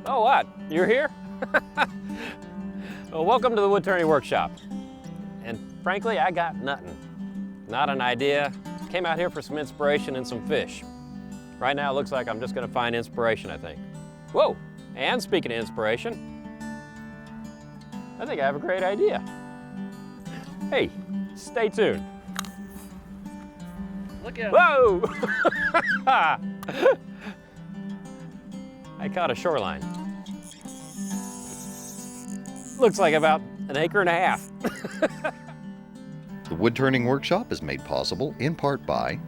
Oh, what? You're here? Well, welcome to the Woodturning Workshop. And frankly, I got nothing. Not an idea. Came out here for some inspiration and some fish. Right now, it looks like I'm just gonna find inspiration, I think. Whoa, and speaking of inspiration, I think I have a great idea. Hey, stay tuned. Look at Whoa! I caught a shoreline. Looks like about an acre and a half. The Woodturning Workshop is made possible in part by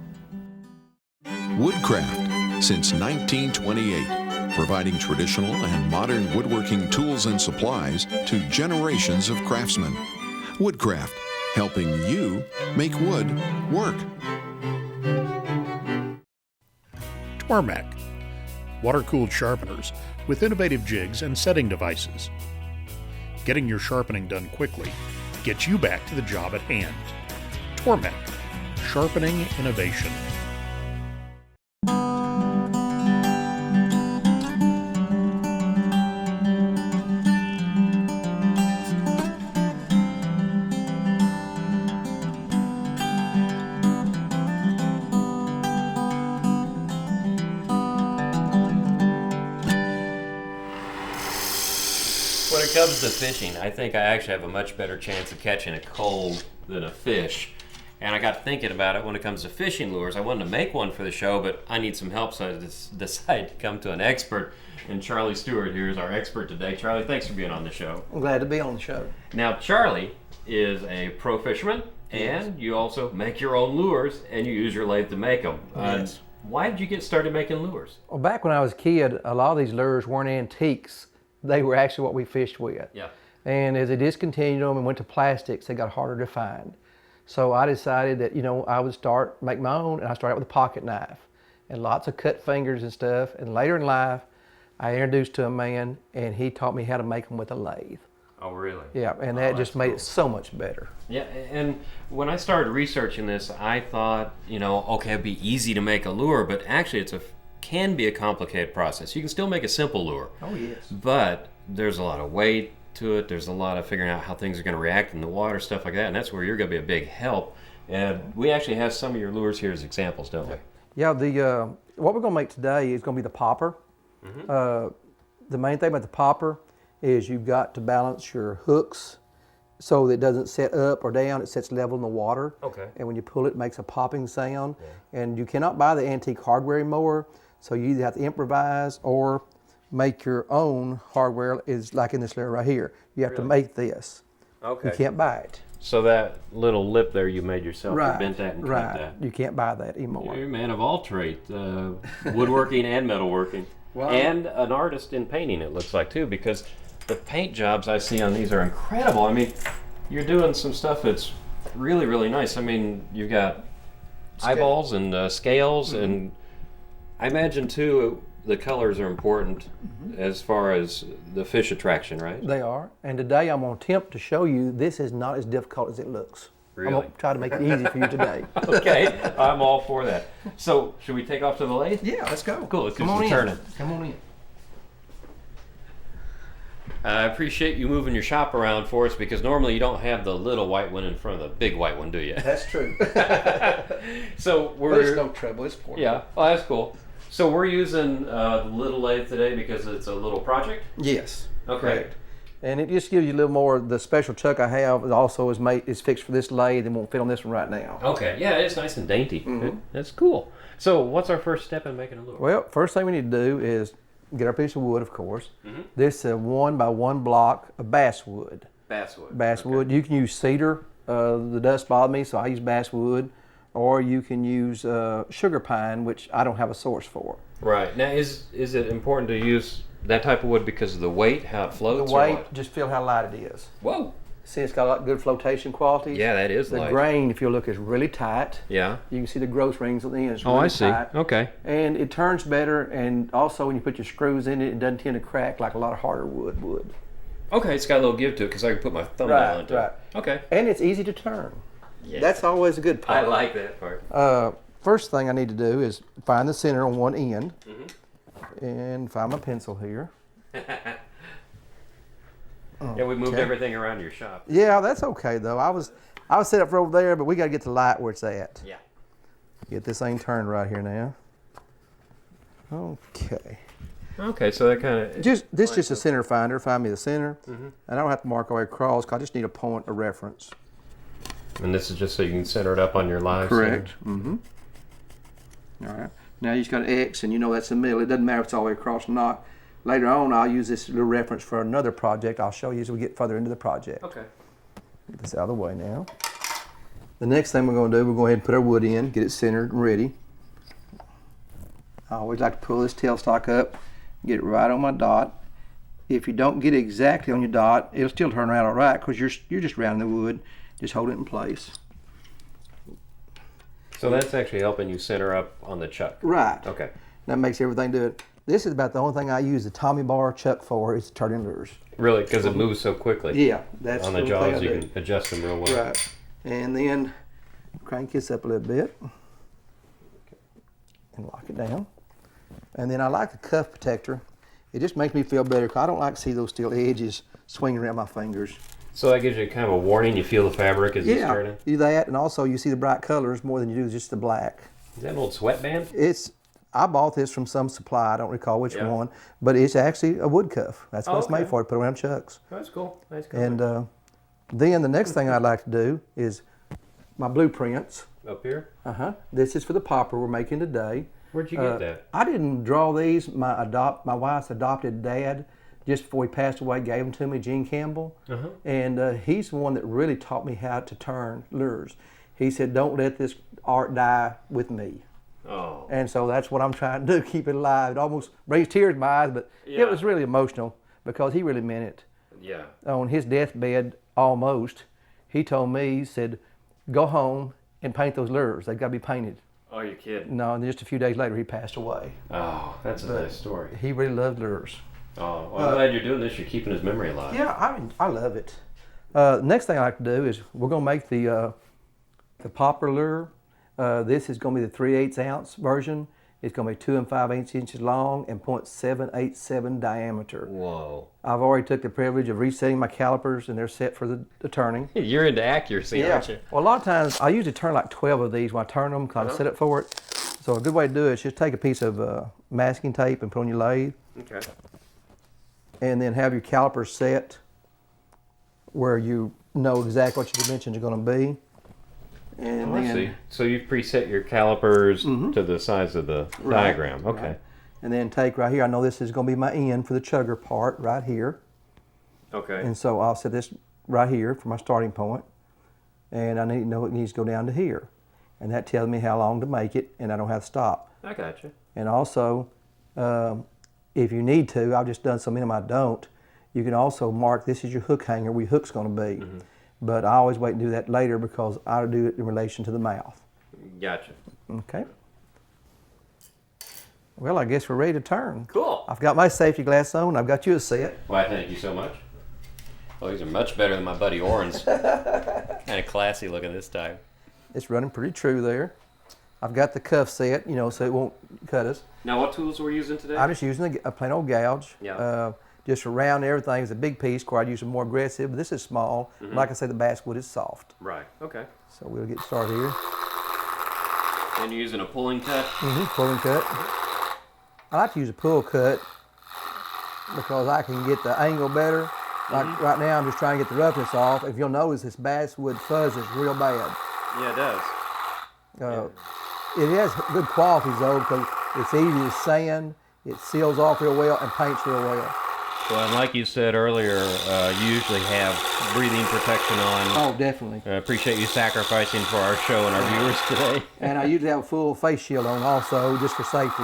Woodcraft, since 1928, providing traditional and modern woodworking tools and supplies to generations of craftsmen. Woodcraft, helping you make wood work. Tormek, water-cooled sharpeners with innovative jigs and setting devices. Getting your sharpening done quickly gets you back to the job at hand. Tormek, sharpening innovation. When it comes to fishing, I think I actually have a much better chance of catching a cold than a fish. And I got thinking about it when it comes to fishing lures. I wanted to make one for the show, but I need some help, so I decided to come to an expert. And Charlie Stuart here is our expert today. Charlie, thanks for being on the show. I'm glad to be on the show. Now, Charlie is a pro fisherman, and you also make your own lures, and you use your lathe to make them. Yes. Why did you get started making lures? Well, back when I was a kid, a lot of these lures weren't antiques. They were actually what we fished with. Yeah. And as they discontinued them and went to plastics, they got harder to find. So I decided that, I would make my own, and I started with a pocket knife and lots of cut fingers and stuff. And later in life, I introduced to a man, and he taught me how to make them with a lathe. Oh, really? Yeah, and that just made it so much better. Yeah, and when I started researching this, I thought, okay, it'd be easy to make a lure, but actually can be a complicated process. You can still make a simple lure. Oh, yes. But there's a lot of weight to it. There's a lot of figuring out how things are going to react in the water, stuff like that, and that's where you're going to be a big help. And we actually have some of your lures here as examples, don't we? Yeah, what we're going to make today is going to be the popper. Mm-hmm. The main thing about the popper is you've got to balance your hooks so that it doesn't set up or down, it sets level in the water. Okay. And when you pull it, it makes a popping sound. Yeah. And you cannot buy the antique hardware anymore, so you either have to improvise or make your own hardware, is like in this lure right here. You have to make this. Okay. You can't buy it. So that little lip there you made yourself, Right. you bent that and cut that. You can't buy that anymore. You're a man of all trades, woodworking and metalworking. Wow. And an artist in painting, it looks like, too, because the paint jobs I see on these are incredible. I mean, you're doing some stuff that's really, really nice. I mean, you've got eyeballs and scales, and I imagine, too, the colors are important as far as the fish attraction, right? They are. And today I'm going to attempt to show you this is not as difficult as it looks. Really? I'm going to try to make it easy for you today. Okay, I'm all for that. So, should we take off to the lathe? Yeah, let's go. Cool, let's do Come some on turning. in. Come on in. I appreciate you moving your shop around for us, because normally you don't have the little white one in front of the big white one, do you? That's true. So But it's no trouble. It's portable. Yeah, well, that's cool. So we're using the little lathe today because it's a little project? Yes. Okay. Correct. And it just gives you a little more. The special chuck I have also is fixed for this lathe and won't fit on this one right now. Okay, yeah, it's nice and dainty. That's cool. So what's our first step in making a lure? Well, first thing we need to do is get our piece of wood, of course. This is a 1x1 block of basswood. Basswood. Basswood. You can use cedar. The dust bothered me, so I use basswood. Or you can use sugar pine, which I don't have a source for. Right. Now, is it important to use that type of wood because of the weight, how it floats? The or weight, what? just feel how light it is. Whoa. See, it's got a lot of good flotation qualities. Yeah, that is The light. grain, if you look, is really tight. Yeah. You can see the growth rings on the end. It's Oh, really I see. tight. Okay. And it turns better, and also when you put your screws in it, it doesn't tend to crack like a lot of harder wood would. Okay, it's got a little give to it because I can put my thumbnail into it. Okay. And it's easy to turn. Yeah. That's always a good part. I like that part. First thing I need to do is find the center on one end, and find my pencil here. Yeah, we moved Okay. everything around your shop. Yeah, that's okay though. I was set up for over there, but we got to get the light where it's at. Yeah. Get this thing turned right here now. Okay. Okay, so that kind of Just a center finder. Find me the center. And I don't have to mark all the way across. 'Cause I just need a point of reference. And this is just so you can center it up on your live. Correct. Mm-hmm. All right. Now you just got an X, and you know that's the middle. It doesn't matter if it's all the way across or not. Later on, I'll use this little reference for another project. I'll show you as we get further into the project. Okay. Get this out of the way now. The next thing we're going to do, we'll go ahead and put our wood in, get it centered and ready. I always like to pull this tailstock up, get it right on my dot. If you don't get it exactly on your dot, it'll still turn out all right because you're just rounding the wood. Just hold it in place. So that's actually helping you center up on the chuck. Right. Okay. That makes everything do it. This is about the only thing I use the Tommy bar chuck for is turning lures. Really, because it moves so quickly. Yeah, that's On the only thing jaws, I you do. can adjust them real well. Right. And then crank this up a little bit and lock it down. And then I like the cuff protector. It just makes me feel better because I don't like to see those steel edges swinging around my fingers. So that gives you kind of a warning. You feel the fabric as it's Yeah, turning. do that, and also you see the bright colors more than you do just the black. Is that an old sweatband? I bought this from some supply. I don't recall which Yeah. one, but it's actually a wood cuff. That's what Oh, it's made okay. for, to put around chucks. That's cool. Nice color. And then the next thing I'd like to do is my blueprints. Up here? This is for the popper we're making today. Where'd you get that? I didn't draw these. My wife's adopted dad, just before he passed away, gave them to me, Gene Campbell. And he's the one that really taught me how to turn lures. He said, don't let this art die with me. Oh. And so that's what I'm trying to do, keep it alive. It almost brings tears to my eyes, but Yeah. it was really emotional because he really meant it. Yeah. On his deathbed, almost, he told me, he said, go home and paint those lures. They've got to be painted. Oh, you're kidding. No, and just a few days later, he passed away. Oh, that's a nice story. He really loved lures. Oh, well, I'm glad you're doing this. You're keeping his memory alive. Yeah, I love it. Next thing I like to do is we're going to make the popper lure. This is going to be the 3/8 ounce version. It's going to be 2 5/8 inches long and 0.787 diameter. Whoa. I've already took the privilege of resetting my calipers, and they're set for the turning. You're into accuracy, aren't you? Well, a lot of times I usually turn like 12 of these when I turn them because I'm set up for it. So a good way to do it is just take a piece of masking tape and put on your lathe, Okay. and then have your calipers set where you know exactly what your dimensions are going to be. And Oh, I see. So you've preset your calipers to the size of the diagram. Okay. Right. And then take right here, I know this is going to be my end for the chugger part right here. Okay. And so I'll set this right here for my starting point. And I need to know it needs to go down to here. And that tells me how long to make it, and I don't have to stop. I got you. And also, if you need to, I've just done so many of them I don't, you can also mark this is your hook hanger where your hook's going to be. But I always wait and do that later because I do it in relation to the mouth. Gotcha. Okay. Well, I guess we're ready to turn. Cool. I've got my safety glass on. I've got you a set. Why, thank you so much. Oh, these are much better than my buddy Oren's. Kind of classy looking this time. It's running pretty true there. I've got the cuff set, so it won't cut us. Now, what tools we're using today? I'm just using a plain old gouge. Yeah. Just around everything is a big piece where I'd use a more aggressive, but this is small. Like I say, the basswood is soft. Right. Okay. So we'll get started here. And you're using a pulling cut? Pull and cut. I like to use a pull cut because I can get the angle better. Like right now, I'm just trying to get the roughness off. If you'll notice, this basswood fuzz is real bad. Yeah, it does. It has good qualities though because it's easy to sand, it seals off real well, and paints real well. Well, and like you said earlier, you usually have breathing protection on. Oh, definitely. I appreciate you sacrificing for our show and our viewers today. And I usually have a full face shield on also, just for safety.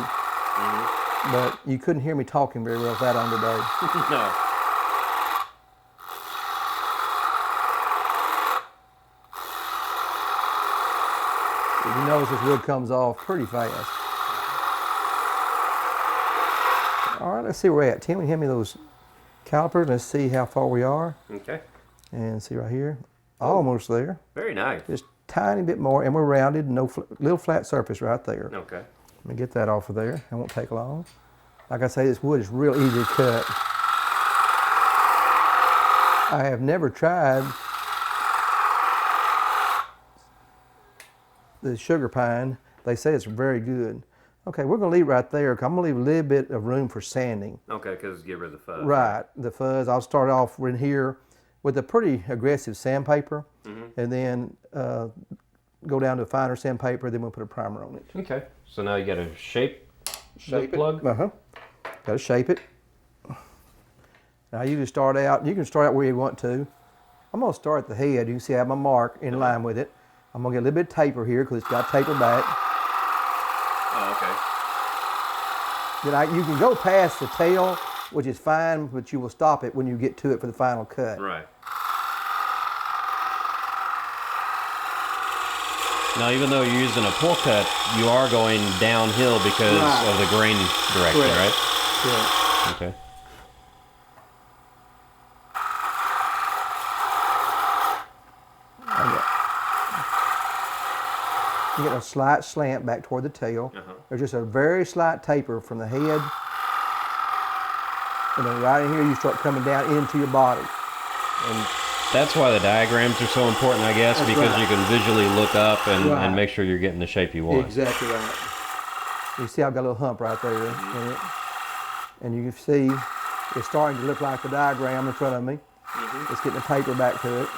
But you couldn't hear me talking very well with that on today. No. You notice this wood comes off pretty fast. All right, let's see where we're at. Tim, will you hand me those calipers? Let's see how far we are. Okay. And see right here, almost there. Very nice. Just tiny bit more, and we're rounded. No little flat surface right there. Okay. Let me get that off of there. It won't take long. Like I say, this wood is real easy to cut. I have never tried the sugar pine. They say it's very good. Okay, we're gonna leave it right there. 'Cause I'm gonna leave a little bit of room for sanding. Okay, because get rid of the fuzz. Right, the fuzz. I'll start off in here with a pretty aggressive sandpaper, and then go down to a finer sandpaper. Then we'll put a primer on it. Okay, so now you got to shape the plug. Got to shape it. Now you can start out. You can start out where you want to. I'm gonna start at the head. You can see I have my mark in line with it. I'm gonna get a little bit of taper here because it's got taper back. Oh, okay. Then you can go past the tail, which is fine, but you will stop it when you get to it for the final cut. Right. Now, even though you're using a pull cut, you are going downhill because of the grain direction, right? Correct. Okay. You get a slight slant back toward the tail. There's just a very slight taper from the head. And then right in here, you start coming down into your body. And that's why the diagrams are so important, I guess, because you can visually look up and make sure you're getting the shape you want. Exactly right. You see I've got a little hump right there in it. And you can see it's starting to look like the diagram in front of me. It's getting a taper back to it.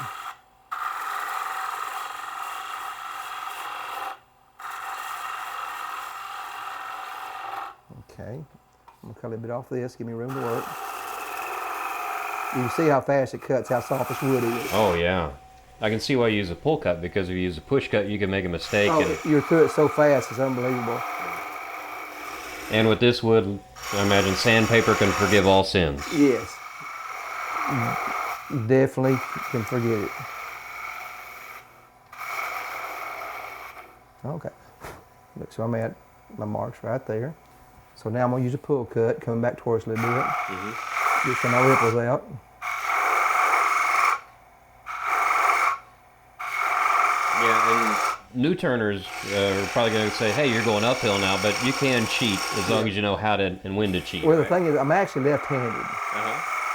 Okay, I'm gonna cut a little bit off this, give me room to work. You can see how fast it cuts, how soft this wood is. Oh, yeah. I can see why you use a pull cut, because if you use a push cut, you can make a mistake. You're through it so fast, it's unbelievable. And with this wood, I imagine sandpaper can forgive all sins. Yes. Definitely can forget it. Okay. Look, so I'm at my marks right there. So now I'm gonna use a pull cut, coming back towards a little bit. Get some of my ripples out. Yeah, and new turners are probably going to say, hey, you're going uphill now, but you can cheat as long as you know how to and when to cheat. Well, the thing is, I'm actually left-handed.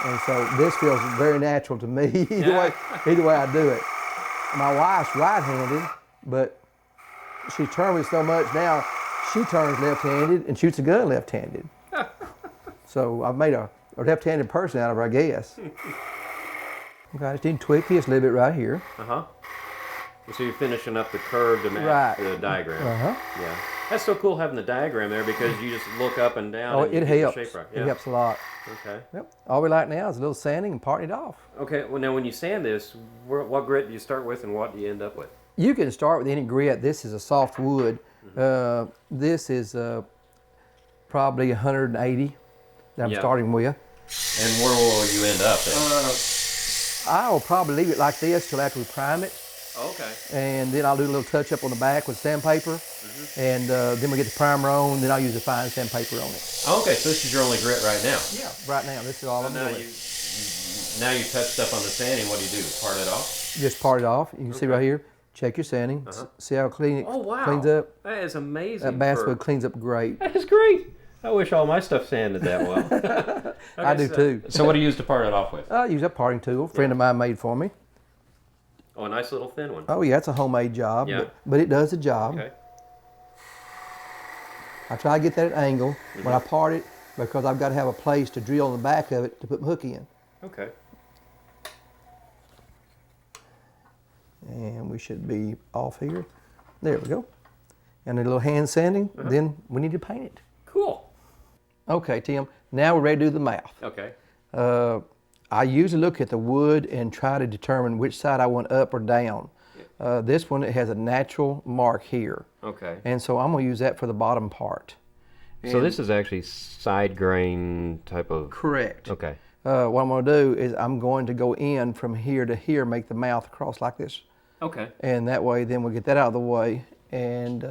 And so this feels very natural to me, either way I do it. My wife's right-handed, but she turned me so much now, she turns left-handed and shoots a gun left-handed. So I've made a left-handed person out of her, I guess. Okay, I just need to tweak this a little bit right here. So you're finishing up the curve to match the diagram. Yeah. That's so cool having the diagram there, because you just look up and down. Oh, and it helps. The shape right. It helps a lot. Okay. Yep. All we like now is a little sanding and parting it off. Okay. Well, now when you sand this, what grit do you start with, and what do you end up with? You can start with any grit. This is a soft wood. This is probably 180 that I'm starting with. And where will you end up then? I'll probably leave it like this till after we prime it. Okay. And then I'll do a little touch up on the back with sandpaper. And then we get the primer on, then I'll use the fine sandpaper on it. Okay, so this is your only grit right now? Yeah, right now. This is all I'm doing. Now you touched up on the sanding, what do you do? Part it off? Just part it off. You can see right here. Check your sanding. See how clean it cleans up? That is amazing. That basswood cleans up great. That is great. I wish all my stuff sanded that well. I do too. So what do you use to part it off with? I use a parting tool. A friend of mine made for me. Oh, a nice little thin one. Oh yeah, it's a homemade job, Yeah. but it does the job. Okay. I try to get that at an angle when I part it, because I've got to have a place to drill on the back of it to put my hook in. Okay. And we should be off here. There we go. And a little hand sanding, then we need to paint it. Cool. Okay, Tim, now we're ready to do the mouth. Okay. I usually look at the wood and try to determine which side I want up or down. This one, it has a natural mark here. Okay. And so I'm gonna use that for the bottom part. So this is actually side grain type of... Correct. Okay. What I'm gonna do is I'm going to go in from here to here, make the mouth across like this. Okay. And that way, then we'll get that out of the way. And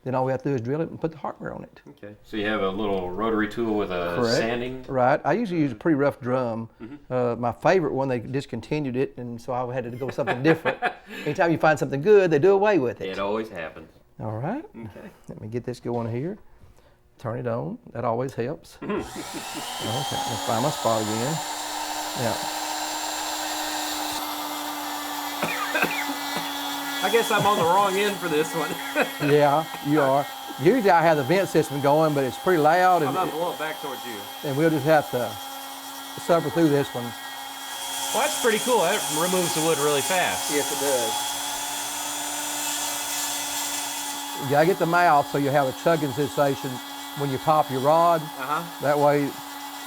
then all we have to do is drill it and put the hardware on it. Okay. So you have a little rotary tool with a sanding? Right. I usually use a pretty rough drum. My favorite one, they discontinued it, and so I had to go with something different. Anytime you find something good, they do away with it. It always happens. All right. Okay. Let me get this going here. Turn it on. That always helps. Okay. Let's find my spot again. Now, I guess I'm on the wrong end for this one. Yeah, you are. Usually I have the vent system going, but it's pretty loud, I'm and, not blow it back towards you. and we'll just have to suffer through this one. Well, that's pretty cool. That removes the wood really fast. Yes, it does. You gotta get the mouth so you have a chugging sensation when you pop your rod. That way,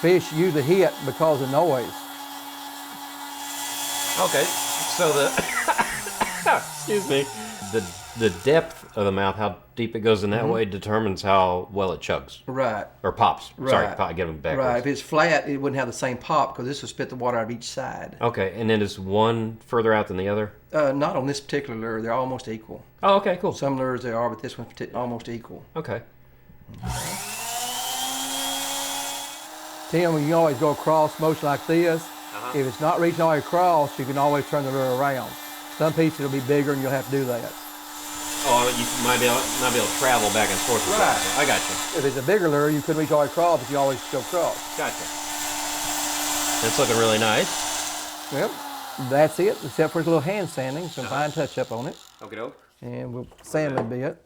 fish usually hit because of noise. Okay, so the excuse me, the depth of the mouth, how deep it goes in that way, determines how well it chugs Right. or pops. Right. Sorry, get them backwards. Right. If it's flat, it wouldn't have the same pop because this will spit the water out of each side. Okay, and then is one further out than the other? Not on this particular lure. They're almost equal. Oh, okay, cool. Some lures they are, but this one's almost equal. Okay. Tim, you can always go across motion like this. If it's not reaching all the way across, you can always turn the lure around. Some pieces will be bigger and you'll have to do that. Oh, you might be able to travel back and forth. Right. I got you. If it's a bigger lure, you couldn't reach all the way across, but you always go across. Gotcha. It's looking really nice. Yep. That's it, except for a little hand sanding, some fine touch up on it. Okay, doke. And we'll sand it a bit.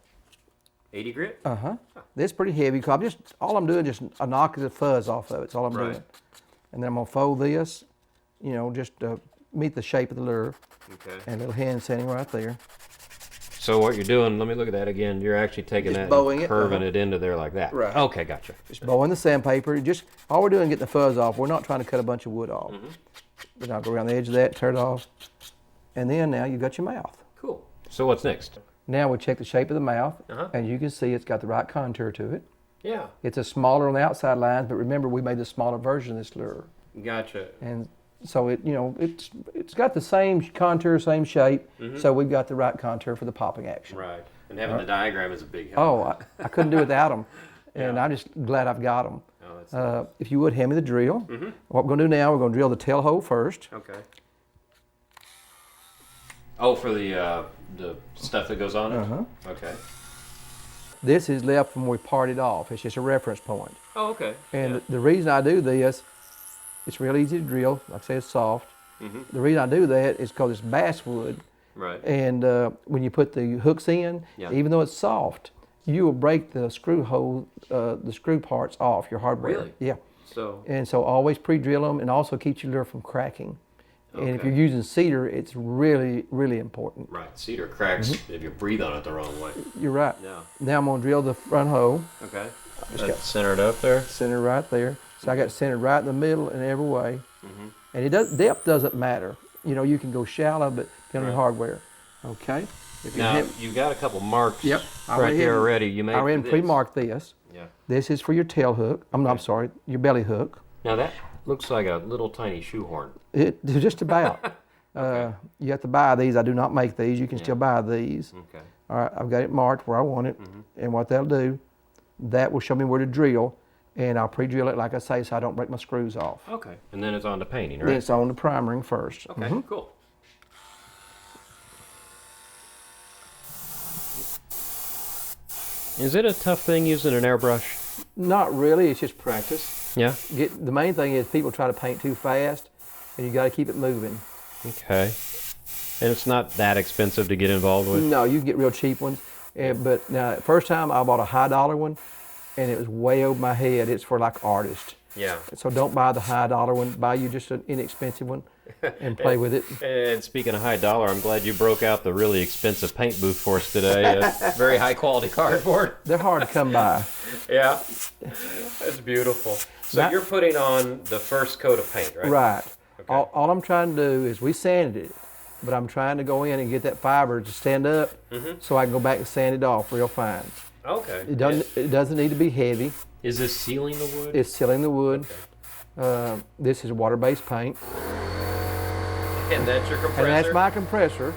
80 grit? This is pretty heavy, because all I'm doing is just knocking the fuzz off of it. That's all I'm Right. doing. And then I'm gonna fold this, just to meet the shape of the lure. Okay. And a little hand sanding right there. So what you're doing, let me look at that again. You're actually taking Just that bowing and it, curving it into there like that. Right. Okay, gotcha. Just bowing the sandpaper. All we're doing is getting the fuzz off. We're not trying to cut a bunch of wood off. But I'll go around the edge of that, turn it off. And then now you've got your mouth. Cool. So what's next? Now we'll check the shape of the mouth. And you can see it's got the right contour to it. Yeah. It's a smaller on the outside lines, but remember we made the smaller version of this lure. Gotcha. And so it's got the same contour, same shape. So we've got the right contour for the popping action. Right. And having the diagram is a big help. Oh, I couldn't do it without them. And I'm just glad I've got them. Oh, that's nice. If you would, hand me the drill. What we're going to do now, we're going to drill the tail hole first. Okay. Oh, for the stuff that goes on it? Okay. This is left from where we parted off. It's just a reference point. Oh, okay. And the reason I do this, it's real easy to drill. Like I say, it's soft. The reason I do that is because it's basswood. Right. And when you put the hooks in, even though it's soft, you will break the screw hole, the screw parts off your hardware. Really? Yeah. So. And so always pre-drill them, and also keeps your lure from cracking. And if Okay. you're using cedar, it's really, really important. Right. Cedar cracks if you breathe on it the wrong way. You're right. Yeah. Now I'm going to drill the front hole. Okay. Just got centered up there. center right there. So I got centered right in the middle in every way. And depth doesn't matter. You can go shallow, but depending on your hardware. Okay. If Now, hit- you got a couple marks Yep. right there already. You made I already this. pre-marked this. Yeah. This is for your tail hook. I'm sorry, your belly hook. Now that looks like a little tiny shoehorn. Just about. You have to buy these. I do not make these. You can still buy these. Okay. All right, I've got it marked where I want it. And what that'll do, that will show me where to drill. And I'll pre-drill it, like I say, so I don't break my screws off. Okay. And then it's on to painting, right? Then it's on the primering first. Okay, cool. Is it a tough thing using an airbrush? Not really, it's just practice. Yeah. The main thing is people try to paint too fast, and you got to keep it moving. Okay. And it's not that expensive to get involved with? No, you can get real cheap ones. But now, first time I bought a high dollar one, and it was way over my head. It's for like artists. Yeah. So don't buy the high dollar one. Buy you just an inexpensive one and play with it. And speaking of high dollar, I'm glad you broke out the really expensive paint booth for us today. Very high quality cardboard. They're hard to come by. Yeah. That's beautiful. So Now- you're putting on the first coat of paint, right? Right. Okay. All I'm trying to do is we sanded it, but I'm trying to go in and get that fiber to stand up so I can go back and sand it off real fine. Okay. It doesn't need to be heavy. Is this sealing the wood? It's sealing the wood. This is water-based paint. And that's your compressor? And that's my compressor.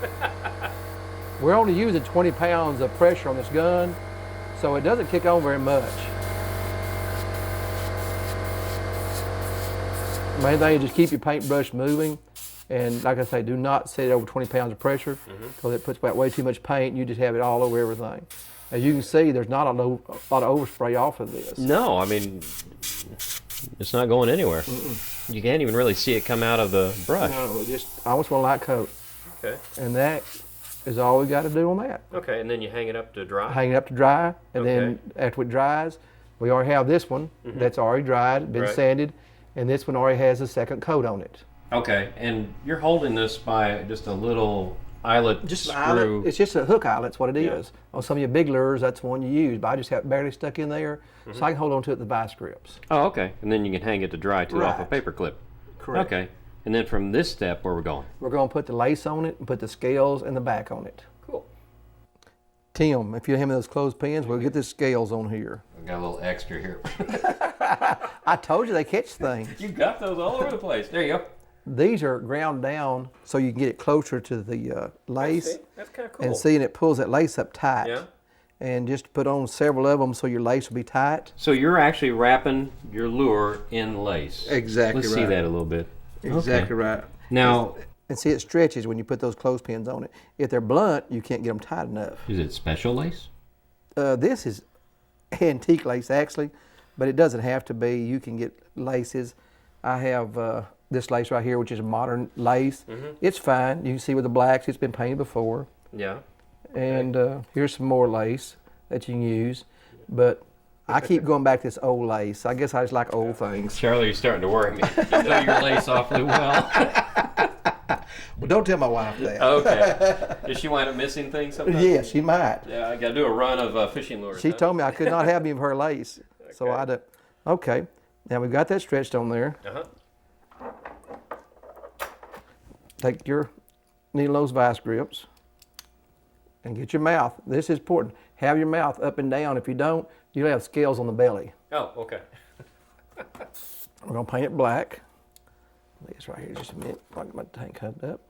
We're only using 20 pounds of pressure on this gun, so it doesn't kick on very much. Main thing is just keep your paintbrush moving, and like I say, do not set it over 20 pounds of pressure, because it puts back way too much paint, and you just have it all over everything. As you can see, there's not a lot of overspray off of this. No, I mean, it's not going anywhere. You can't even really see it come out of the brush. No, just I almost want a light coat. Okay. And that is all we got to do on that. Okay, and then you hang it up to dry? Hang it up to dry, and then Okay. after it dries, we already have this one that's already dried, been Right. sanded, and this one already has a second coat on it. Okay, and you're holding this by just a little eyelet Just an screw. eyelet. It's just a hook eyelet's what it Yeah. is. On some of your big lures, that's the one you use, but I just have it barely stuck in there, so I can hold on to it with the vice grips. Oh, okay, and then you can hang it to dry too off a Right. paper clip. Correct. Okay, and then from this step, where we're going? We're going to put the lace on it and put the scales and the back on it. Cool. Tim, if you hand me those clothespins, we'll get the scales on here. We got a little extra here. I told you they catch things. You got those all over the place. There you go. These are ground down so you can get it closer to the lace. That's kind of cool. And see, and it pulls that lace up tight. Yeah. And just put on several of them so your lace will be tight. So you're actually wrapping your lure in lace. Exactly Let's see right. that a little bit. Exactly right. Now, And see, it stretches when you put those clothespins on it. If they're blunt, you can't get them tight enough. is it special lace? This is antique lace actually, but it doesn't have to be. You can get laces. I have this lace right here, which is a modern lace. It's fine. You can see with the blacks, it's been painted before. Yeah. And here's some more lace that you can use. But I keep going back to this old lace. I guess I just like old things. Charlie, you're starting to worry me. You know your lace awfully well. Well, don't tell my wife that. Okay. Does she wind up missing things sometimes? Yeah, she might. Yeah, I got to do a run of fishing lures. She huh? told me I could not have any of her lace. So I had okay. Now we've got that stretched on there. Uh-huh. Take your needle nose vice grips and get your mouth. This is important. Have your mouth up and down. If you don't, you'll have scales on the belly. Oh, okay. We're gonna paint it black. This right here, just a minute. I'll get my tank covered up.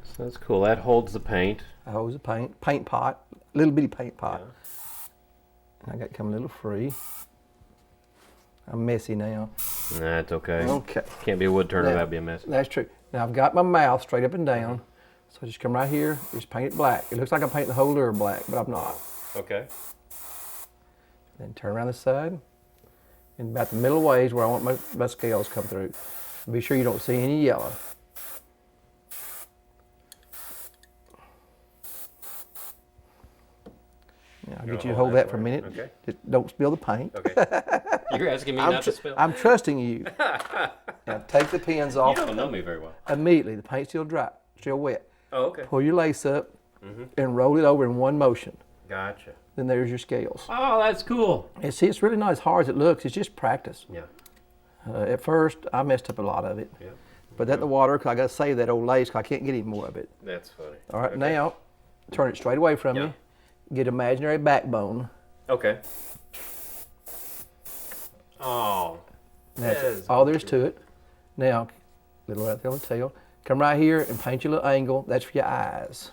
So that's cool. That holds the paint. A hose of paint, paint pot, little bitty paint pot. I got it coming a little free. I'm messy now. That's okay. Okay. Can't be a wood turner, Now- that'd be a mess. That's true. Now I've got my mouth straight up and down. So just come right here, just paint it black. It looks like I'm painting the whole lure black, but I'm not. Okay. Then turn around the side. And about the middle ways where I want my scales come through. Be sure you don't see any yellow. Now, I'll get you to hold that for a minute. Okay. Just don't spill the paint. Okay. You're asking me I'm, not to spill? I'm trusting you. Now take the pins You off don't know me very well. immediately. The paint's still dry, still wet. Oh, okay. Pull your lace up and roll it over in one motion. Gotcha. Then there's your scales. Oh, that's cool. And see, it's really not as hard as it looks. It's just practice. Yeah. At first, I messed up a lot of it. Yeah. Put that in the water because I got to save that old lace because I can't get any more of it. That's funny. All right, Okay. now turn it straight away from Yeah. you. Get imaginary backbone. Okay. Oh. That's That is all there is to it. Now, little right there on the tail. Come right here and paint your little angle. That's for your eyes.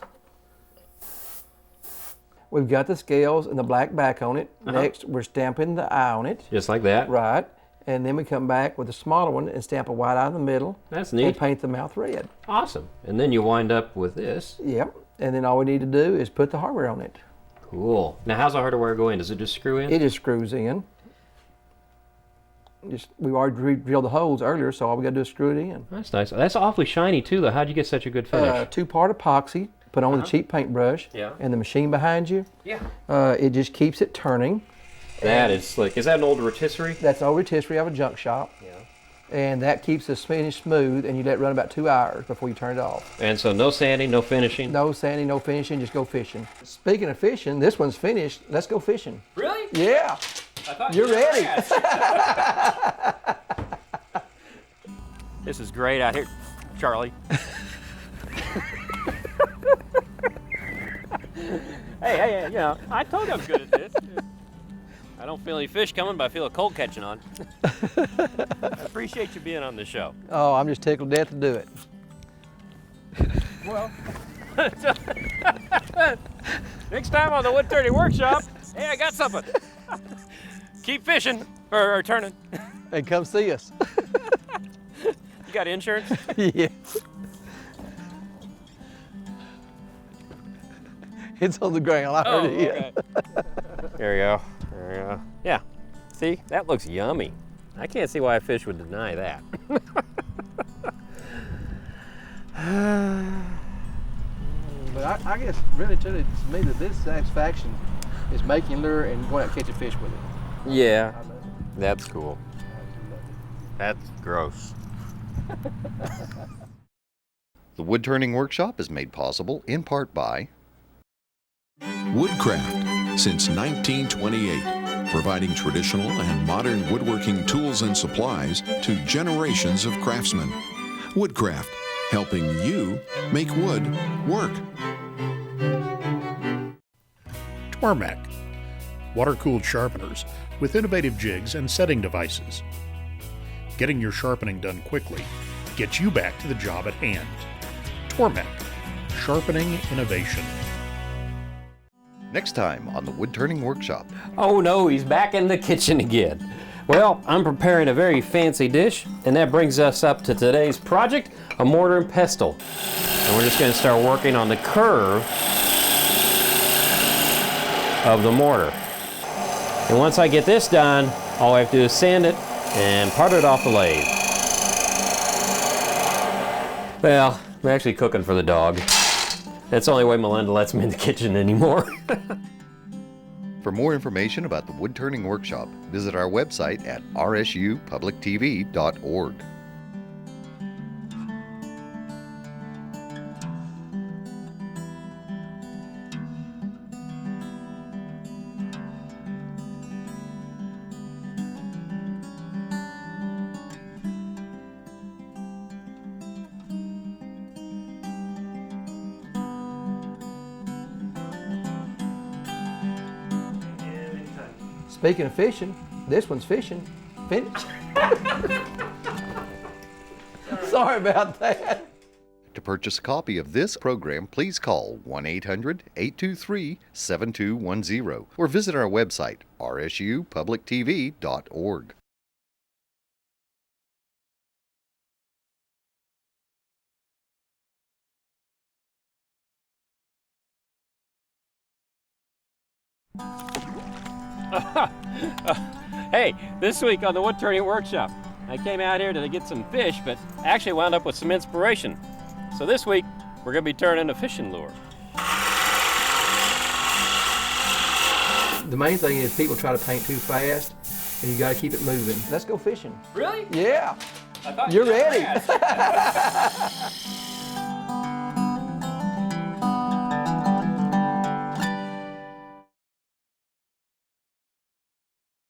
We've got the scales and the black back on it. Next, we're stamping the eye on it. Just like that? Right. And then we come back with a smaller one and stamp a white eye in the middle. That's And neat. paint the mouth red. Awesome. And then you wind up with this. Yep. And then all we need to do is put the hardware on it. Cool. Now, how's the hardware go in? Does it just screw in? It just screws in. We already drilled the holes earlier, so all we got to do is screw it in. That's nice. That's awfully shiny, too, though. How'd you get such a good finish? Two-part epoxy, put on with a cheap paintbrush, Yeah. and the machine behind you. Yeah. It just keeps it turning. That is slick. Is that an old rotisserie? That's the old rotisserie of a junk shop. Yeah. And that keeps the finish smooth, and you let it run about 2 hours before you turn it off. And so no sanding, no finishing? No sanding, no finishing, just go fishing. Speaking of fishing, this one's finished. Let's go fishing. Really? Yeah, I thought you're you never ready. asked. This is great out here, Charlie. hey, you know, I told you I'm good at this. I don't feel any fish coming, but I feel a cold catching on. I appreciate you being on the show. Oh, I'm just tickled to death to do it. Well, next time on the Woodturning Workshop, hey, I got something. Keep fishing, or turning. Hey, come see us. You got insurance? Yeah. It's on the ground. I heard it. Yeah. Okay. There we go. There we go. Yeah. See, that looks yummy. I can't see why a fish would deny that. But I guess really to me the biggest satisfaction is making lure and going out and catching fish with it. Yeah, I love it. that's cool. I love it. That's gross. The Woodturning Workshop is made possible in part by Woodcraft, since 1928, providing traditional and modern woodworking tools and supplies to generations of craftsmen. Woodcraft, helping you make wood work. Tormek, water-cooled sharpeners with innovative jigs and setting devices. Getting your sharpening done quickly gets you back to the job at hand. Tormek, sharpening innovation. next time on the Woodturning Workshop. Oh no, he's back in the kitchen again. Well, I'm preparing a very fancy dish, and that brings us up to today's project, a mortar and pestle. And we're just going to start working on the curve of the mortar. And once I get this done, all I have to do is sand it and part it off the lathe. Well, I'm actually cooking for the dog. That's the only way Melinda lets me in the kitchen anymore. For more information about the Woodturning Workshop, visit our website at rsupublictv.org. Speaking of fishing, this one's fishing. Finish. Sorry about that. To purchase a copy of this program, please call 1-800-823-7210 or visit our website, rsupublictv.org. Hey, this week on the Woodturning Workshop, I came out here to get some fish, but actually wound up with some inspiration. So this week, we're going to be turning a fishing lure. The main thing is people try to paint too fast, and you got to keep it moving. Let's go fishing. Really? Yeah. I thought You're you ready. asked.